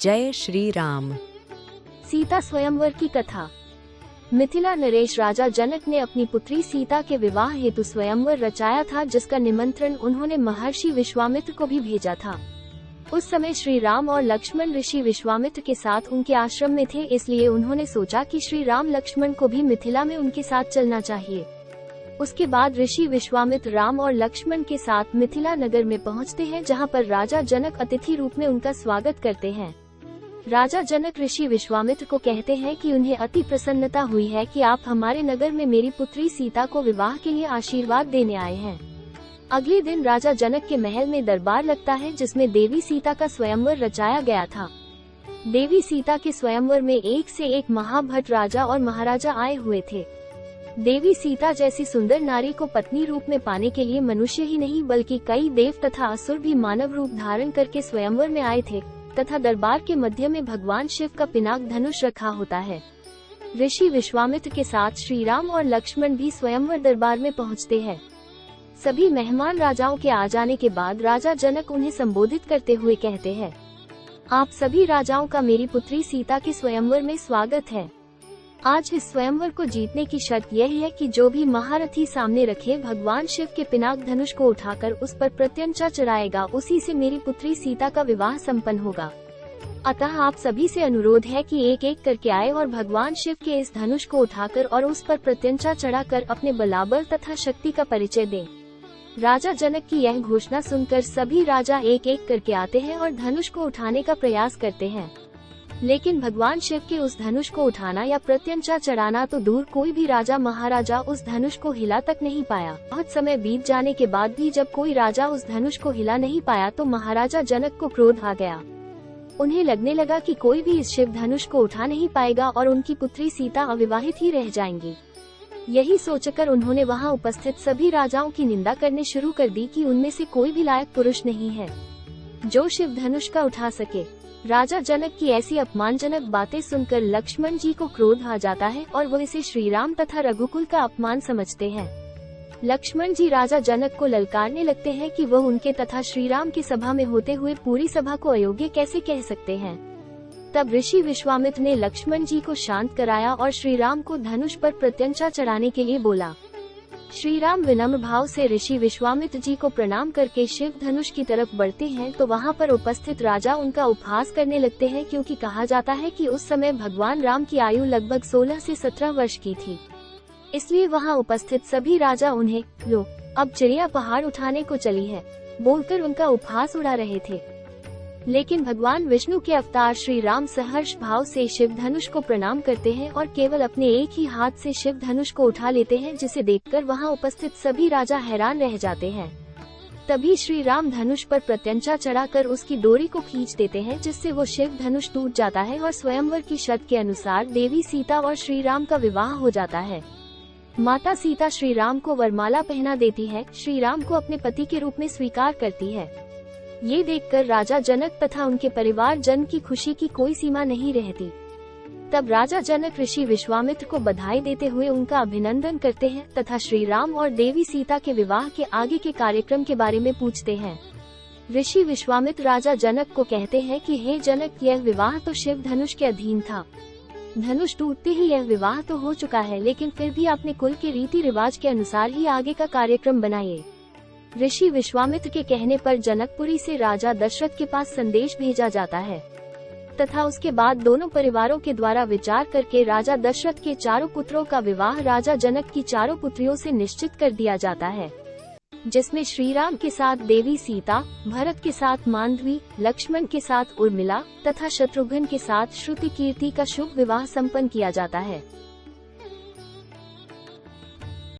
जय श्री राम। सीता स्वयंवर की कथा। मिथिला नरेश राजा जनक ने अपनी पुत्री सीता के विवाह हेतु स्वयंवर रचाया था, जिसका निमंत्रण उन्होंने महर्षि विश्वामित्र को भी भेजा था। उस समय श्री राम और लक्ष्मण ऋषि विश्वामित्र के साथ उनके आश्रम में थे, इसलिए उन्होंने सोचा कि श्री राम लक्ष्मण को भी मिथिला में उनके साथ चलना चाहिए। उसके बाद ऋषि विश्वामित्र राम और लक्ष्मण के साथ मिथिला नगर में पहुंचते हैं, जहां पर राजा जनक अतिथि रूप में उनका स्वागत करते हैं। राजा जनक ऋषि विश्वामित्र को कहते हैं कि उन्हें अति प्रसन्नता हुई है कि आप हमारे नगर में मेरी पुत्री सीता को विवाह के लिए आशीर्वाद देने आए हैं। अगले दिन राजा जनक के महल में दरबार लगता है, जिसमें देवी सीता का स्वयंवर रचाया गया था। देवी सीता के स्वयंवर में एक से एक महाभट राजा और महाराजा आए हुए थे। देवी सीता जैसी सुंदर नारी को पत्नी रूप में पाने के लिए मनुष्य ही नहीं बल्कि कई देव तथा असुर भी मानव रूप धारण करके स्वयंवर में आए थे, तथा दरबार के मध्य में भगवान शिव का पिनाक धनुष रखा होता है। ऋषि विश्वामित्र के साथ श्री राम और लक्ष्मण भी स्वयंवर दरबार में पहुंचते हैं। सभी मेहमान राजाओं के आ जाने के बाद राजा जनक उन्हें संबोधित करते हुए कहते हैं, आप सभी राजाओं का मेरी पुत्री सीता के स्वयंवर में स्वागत है। आज इस स्वयंवर को जीतने की शर्त यह है कि जो भी महारथी सामने रखे भगवान शिव के पिनाक धनुष को उठाकर उस पर प्रत्यंचा चढ़ाएगा, उसी से मेरी पुत्री सीता का विवाह संपन्न होगा। अतः आप सभी से अनुरोध है कि एक एक करके आए और भगवान शिव के इस धनुष को उठाकर और उस पर प्रत्यंचा चढ़ाकर अपने बलाबल तथा शक्ति का परिचय दें। राजा जनक की यह घोषणा सुनकर सभी राजा एक एक करके आते हैं और धनुष को उठाने का प्रयास करते हैं, लेकिन भगवान शिव के उस धनुष को उठाना या प्रत्यंचा चढ़ाना तो दूर, कोई भी राजा महाराजा उस धनुष को हिला तक नहीं पाया। बहुत समय बीत जाने के बाद भी जब कोई राजा उस धनुष को हिला नहीं पाया तो महाराजा जनक को क्रोध आ गया। उन्हें लगने लगा कि कोई भी इस शिव धनुष को उठा नहीं पाएगा और उनकी पुत्री सीता अविवाहित ही रह जाएंगी। यही सोचकर उन्होंने वहां उपस्थित सभी राजाओं की निंदा करने शुरू कर दी कि उनमें से कोई भी लायक पुरुष नहीं है जो शिव धनुष का उठा सके। राजा जनक की ऐसी अपमानजनक बातें सुनकर लक्ष्मण जी को क्रोध आ जाता है और वो इसे श्रीराम तथा रघुकुल का अपमान समझते हैं। लक्ष्मण जी राजा जनक को ललकारने लगते हैं कि वह उनके तथा श्रीराम की सभा में होते हुए पूरी सभा को अयोग्य कैसे कह सकते हैं। तब ऋषि विश्वामित्र ने लक्ष्मण जी को शांत कराया और श्रीराम को धनुष पर प्रत्यंचा चढ़ाने के लिए बोला। श्रीराम विनम्र भाव से ऋषि विश्वामित्र जी को प्रणाम करके शिव धनुष की तरफ बढ़ते हैं तो वहां पर उपस्थित राजा उनका उपहास करने लगते हैं, क्योंकि कहा जाता है कि उस समय भगवान राम की आयु लगभग 16 से 17 वर्ष की थी। इसलिए वहां उपस्थित सभी राजा उन्हें लो अब चिड़िया पहाड़ उठाने को चली है बोलकर उनका उपहास उड़ा रहे थे। लेकिन भगवान विष्णु के अवतार श्री राम सहर्ष भाव से शिव धनुष को प्रणाम करते हैं और केवल अपने एक ही हाथ से शिव धनुष को उठा लेते हैं, जिसे देखकर वहां उपस्थित सभी राजा हैरान रह जाते हैं। तभी श्री राम धनुष पर प्रत्यंचा चढ़ाकर उसकी डोरी को खींच देते हैं, जिससे वो शिव धनुष टूट जाता है और स्वयंवर की शर्त के अनुसार देवी सीता और श्री राम का विवाह हो जाता है। माता सीता श्री राम को वरमाला पहना देती है, श्री राम को अपने पति के रूप में स्वीकार करती है। ये देखकर राजा जनक तथा उनके परिवार जन की खुशी की कोई सीमा नहीं रहती। तब राजा जनक ऋषि विश्वामित्र को बधाई देते हुए उनका अभिनंदन करते हैं तथा श्री राम और देवी सीता के विवाह के आगे के कार्यक्रम के बारे में पूछते हैं। ऋषि विश्वामित्र राजा जनक को कहते हैं कि हे जनक, यह विवाह तो शिव धनुष के अधीन था। धनुष टूटते ही यह विवाह तो हो चुका है, लेकिन फिर भी अपने कुल के रीति रिवाज के अनुसार ही आगे का कार्यक्रम बनाइए। ऋषि विश्वामित्र के कहने पर जनकपुरी से राजा दशरथ के पास संदेश भेजा जाता है तथा उसके बाद दोनों परिवारों के द्वारा विचार करके राजा दशरथ के चारों पुत्रों का विवाह राजा जनक की चारों पुत्रियों से निश्चित कर दिया जाता है, जिसमें श्रीराम के साथ देवी सीता, भरत के साथ मांडवी, लक्ष्मण के साथ उर्मिला तथा शत्रुघ्न के साथ श्रुति कीर्ति का शुभ विवाह संपन्न किया जाता है।